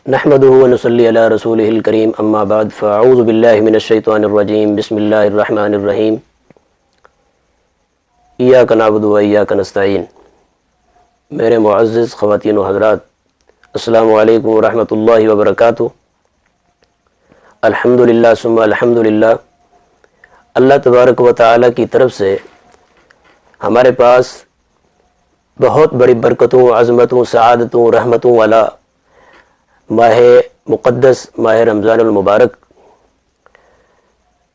نحمده ونصلي على رسوله الكريم اما بعد فاعوذ باللہ من الشیطان الرجیم بسم اللہ الرحمن الرحیم ایاک نعبد و ایاک نستعین۔ میرے معزز خواتین و حضرات، السلام علیکم ورحمۃ اللہ وبرکاتہ۔ الحمدللہ ثم الحمدللہ، اللہ تبارک و تعالی کی طرف سے ہمارے پاس بہت بڑی برکتوں، عظمتوں، سعادتوں، رحمتوں والا ماہ مقدس ماہ رمضان المبارک،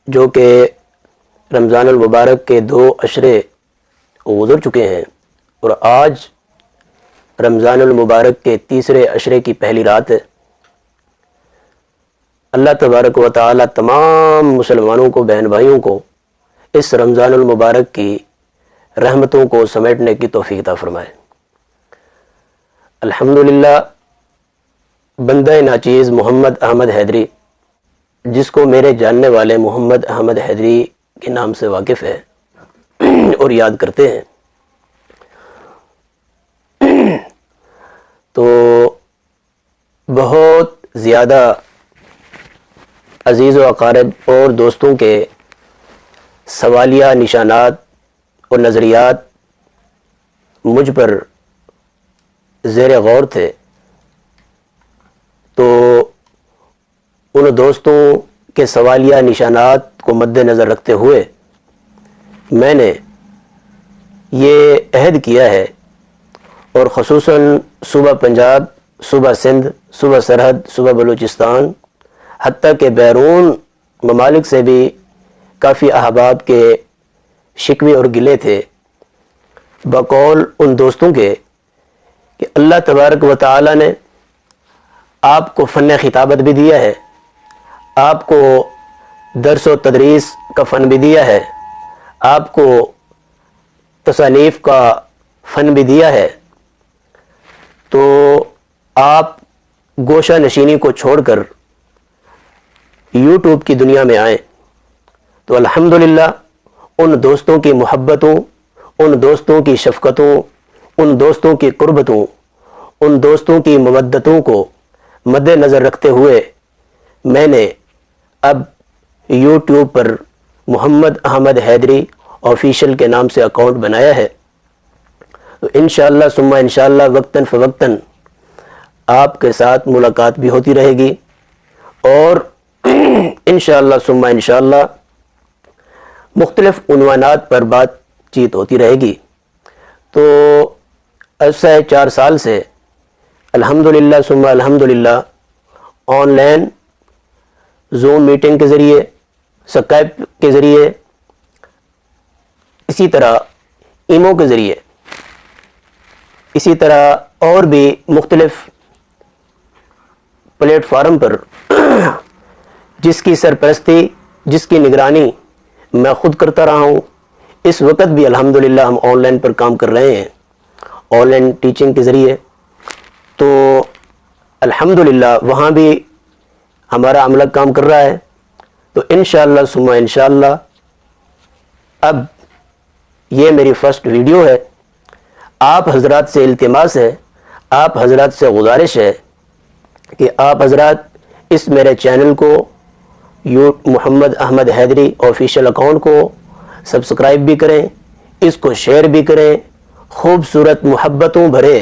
جو کہ رمضان المبارک کے 2 عشرے گزر چکے ہیں اور آج رمضان المبارک کے 3 عشرے کی پہلی رات ہے۔ اللہ تبارک و تعالی تمام مسلمانوں کو، بہن بھائیوں کو اس رمضان المبارک کی رحمتوں کو سمیٹنے کی توفیق عطا فرمائے۔ الحمدللہ، بندہ ناچیز محمد احمد حیدری، جس کو میرے جاننے والے محمد احمد حیدری کے نام سے واقف ہے اور یاد کرتے ہیں، تو بہت زیادہ عزیز و اقارب اور دوستوں کے سوالیہ نشانات اور نظریات مجھ پر زیر غور تھے، تو ان دوستوں کے سوالیہ نشانات کو مد نظر رکھتے ہوئے میں نے یہ عہد کیا ہے، اور خصوصاً صوبہ پنجاب، صوبہ سندھ، صوبہ سرحد، صوبہ بلوچستان، حتیٰ کہ بیرون ممالک سے بھی کافی احباب کے شکوے اور گلے تھے، بقول ان دوستوں کے کہ اللہ تبارک و تعالی نے آپ کو فن خطابت بھی دیا ہے، آپ کو درس و تدریس کا فن بھی دیا ہے، آپ کو تصانیف کا فن بھی دیا ہے، تو آپ گوشہ نشینی کو چھوڑ کر یوٹیوب کی دنیا میں آئیں۔ تو الحمدللہ ان دوستوں کی محبتوں، ان دوستوں کی شفقتوں، ان دوستوں کی قربتوں، ان دوستوں کی مودتوں کو مد نظر رکھتے ہوئے میں نے اب یوٹیوب پر محمد احمد حیدری آفیشیل کے نام سے اکاؤنٹ بنایا ہے۔ تو انشاءاللہ ثم انشاءاللہ وقتاً فوقتاً آپ کے ساتھ ملاقات بھی ہوتی رہے گی، اور انشاءاللہ ثم انشاءاللہ مختلف عنوانات پر بات چیت ہوتی رہے گی۔ تو عرصہ 4 سال سے الحمدللہ ثم الحمدللہ آن لائن زوم میٹنگ کے ذریعے، سکائپ کے ذریعے، اسی طرح ایمو کے ذریعے، اسی طرح اور بھی مختلف پلیٹ فارم پر جس کی سرپرستی، جس کی نگرانی میں خود کرتا رہا ہوں، اس وقت بھی الحمدللہ ہم آن لائن پر کام کر رہے ہیں، آن لائن ٹیچنگ کے ذریعے۔ تو الحمدللہ وہاں بھی ہمارا عملہ کام کر رہا ہے۔ تو انشاءاللہ ثم انشاءاللہ اب یہ میری فرسٹ ویڈیو ہے۔ آپ حضرات سے التماس ہے، آپ حضرات سے گزارش ہے کہ آپ حضرات اس میرے چینل کو، محمد احمد حیدری آفیشیل اکاؤنٹ کو سبسکرائب بھی کریں، اس کو شیئر بھی کریں، خوبصورت محبتوں بھرے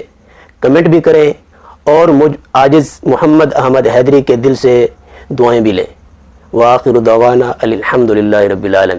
کمنٹ بھی کریں، اور مجھ عاجز محمد احمد حیدری کے دل سے دعائیں بھی لیں۔ وآخر دعوانا الحمدللہ رب العالمین۔